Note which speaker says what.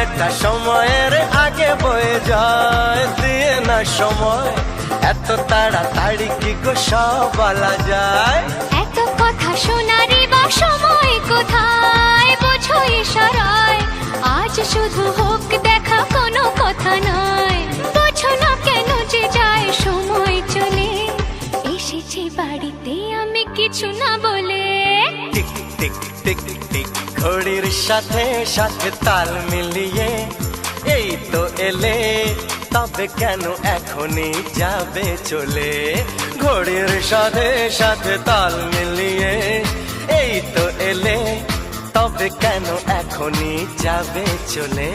Speaker 1: সময়টা সময়ের আগে বয়ে যায়, দিয়ে না সময় এত তাড়াতাড়ি কি গো সব বলা যায়।
Speaker 2: এত কথা শোনারই বা সময় কোথায়, বোঝো ইশারায় আজ শুধু হোক দেখা, কোনো কথা নয়। বোঝো না কেন যে যায় সময় চলে, এসেছি বাড়িতে আমি কিছু না বলে।
Speaker 1: টিক টিক টিক টিক ঘড়ির সাথে সাথে তাল মিলিয়ে এই তো এলে, তবে কেন এখনই যাবে চলে। ঘড়ির সাথে সাথে তাল মিলিয়ে এই তো এলে, তবে কেন এখনই যাবে চলে।